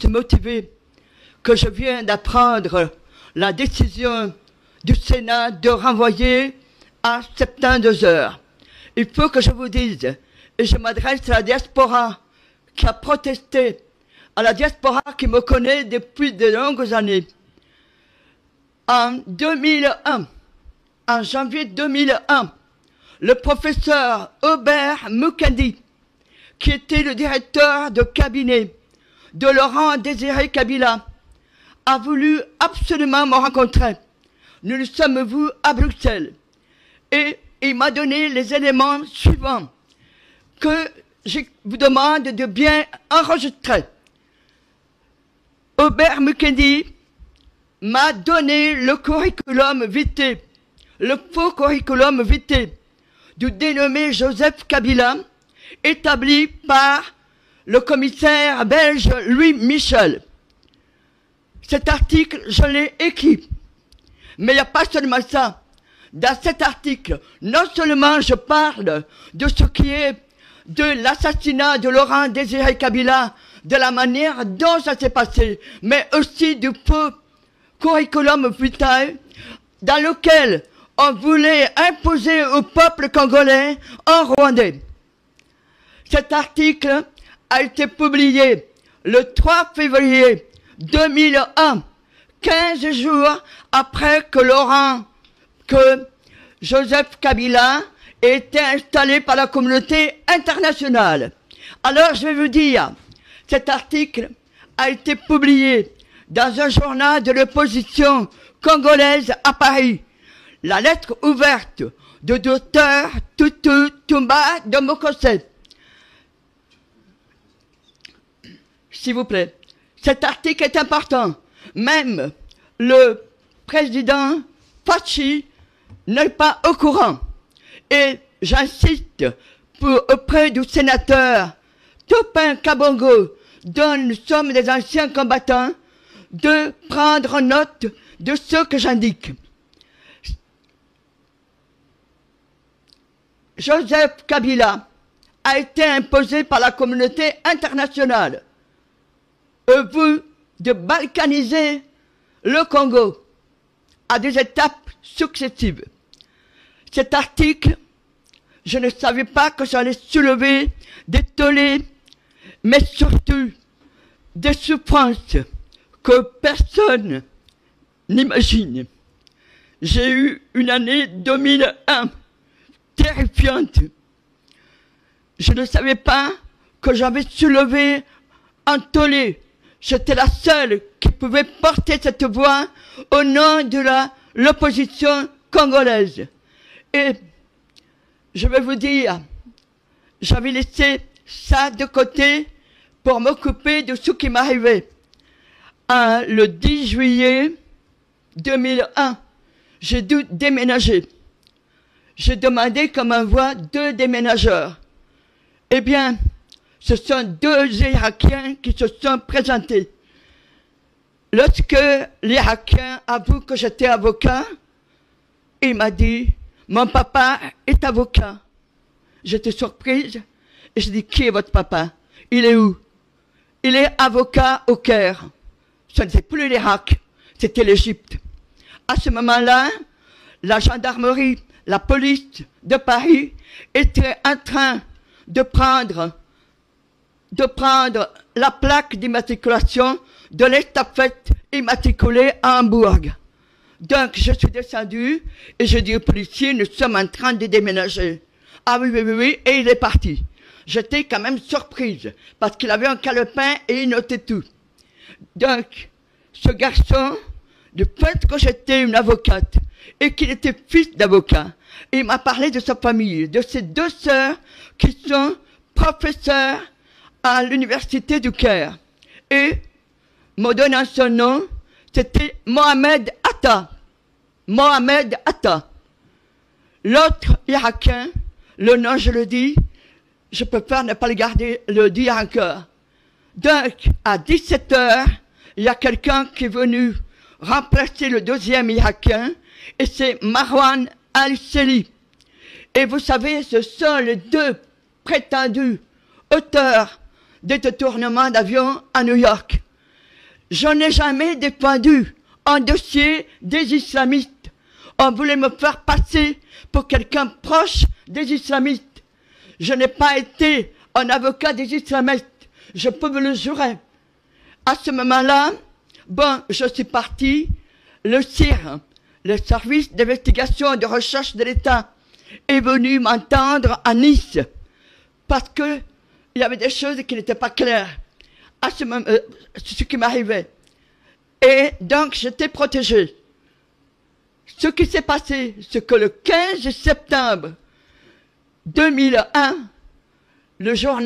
motivé que je viens d'apprendre la décision du Sénat de renvoyer à 72 heures. Il faut que je vous dise, et je m'adresse à la diaspora qui a protesté, à la diaspora qui me connaît depuis de longues années. En 2001, en janvier 2001, le professeur Hubert Mukendi, qui était le directeur de cabinet de Laurent Désiré Kabila, a voulu absolument me rencontrer. Nous nous sommes vus à Bruxelles et il m'a donné les éléments suivants que je vous demande de bien enregistrer. Hubert Mukendi m'a donné le curriculum vitae, le faux curriculum vitae du dénommé Joseph Kabila, établi par le commissaire belge Louis Michel. Cet article, je l'ai écrit. Mais il n'y a pas seulement ça. Dans cet article, non seulement je parle de ce qui est de l'assassinat de Laurent Désiré Kabila, de la manière dont ça s'est passé, mais aussi du faux curriculum vitae dans lequel on voulait imposer au peuple congolais un Rwandais. Cet article a été publié le 3 février 2001, 15 jours après que Joseph Kabila ait été installé par la communauté internationale. Alors je vais vous dire, cet article a été publié dans un journal de l'opposition congolaise à Paris. La lettre ouverte de Dr Tutu Tumba de Mokose. S'il vous plaît, cet article est important. Même le président Fachi n'est pas au courant. Et j'insiste auprès du sénateur Topin Kabongo, dont nous sommes des anciens combattants, de prendre note de ce que j'indique. Joseph Kabila a été imposé par la communauté internationale. Vous de balkaniser le Congo à des étapes successives. Cet article, je ne savais pas que j'allais soulever des tollés, mais surtout des souffrances que personne n'imagine. J'ai eu une année 2001 terrifiante. Je ne savais pas que j'avais soulevé un tollé. J'étais la seule qui pouvait porter cette voix au nom de l'opposition congolaise. Et je vais vous dire, j'avais laissé ça de côté pour m'occuper de ce qui m'arrivait. Le 10 juillet 2001, j'ai dû déménager. J'ai demandé qu'on m'envoie 2 déménageurs. Eh bien, ce sont 2 Irakiens qui se sont présentés. Lorsque l'Irakien avoue que j'étais avocat, il m'a dit, mon papa est avocat. J'étais surprise et je dis, qui est votre papa? Il est où? Il est avocat au Caire. Ce n'était plus l'Irak, c'était l'Égypte. À ce moment-là, la gendarmerie, la police de Paris était en train de prendre la plaque d'immatriculation de l'estafette immatriculée à Hambourg. Donc, je suis descendu et je dis au policier, nous sommes en train de déménager. Ah oui, oui, oui, oui, et il est parti. J'étais quand même surprise, parce qu'il avait un calepin et il notait tout. Donc, ce garçon, du fait que j'étais une avocate et qu'il était fils d'avocat, il m'a parlé de sa famille, de ses 2 sœurs qui sont professeurs à l'université du Caire. Et, me donnant son nom, c'était Mohamed Atta. Mohamed Atta. L'autre Irakien, le nom je le dis, je préfère ne pas le garder, le dire encore. Donc, à 17 h, il y a quelqu'un qui est venu remplacer le 2e Irakien, et c'est Marwan Al-Seli. Et vous savez, ce sont les 2 prétendus auteurs des détournements d'avions à New York. Je n'ai jamais défendu un dossier des islamistes. On voulait me faire passer pour quelqu'un proche des islamistes. Je n'ai pas été un avocat des islamistes. Je peux vous le jurer. À ce moment-là, bon, je suis parti. Le CIR, le service d'investigation et de recherche de l'État, est venu m'entendre à Nice. Parce que il y avait des choses qui n'étaient pas claires à ce qui m'arrivait. Et donc, j'étais protégé. Ce qui s'est passé, c'est que le 15 septembre 2001, le journal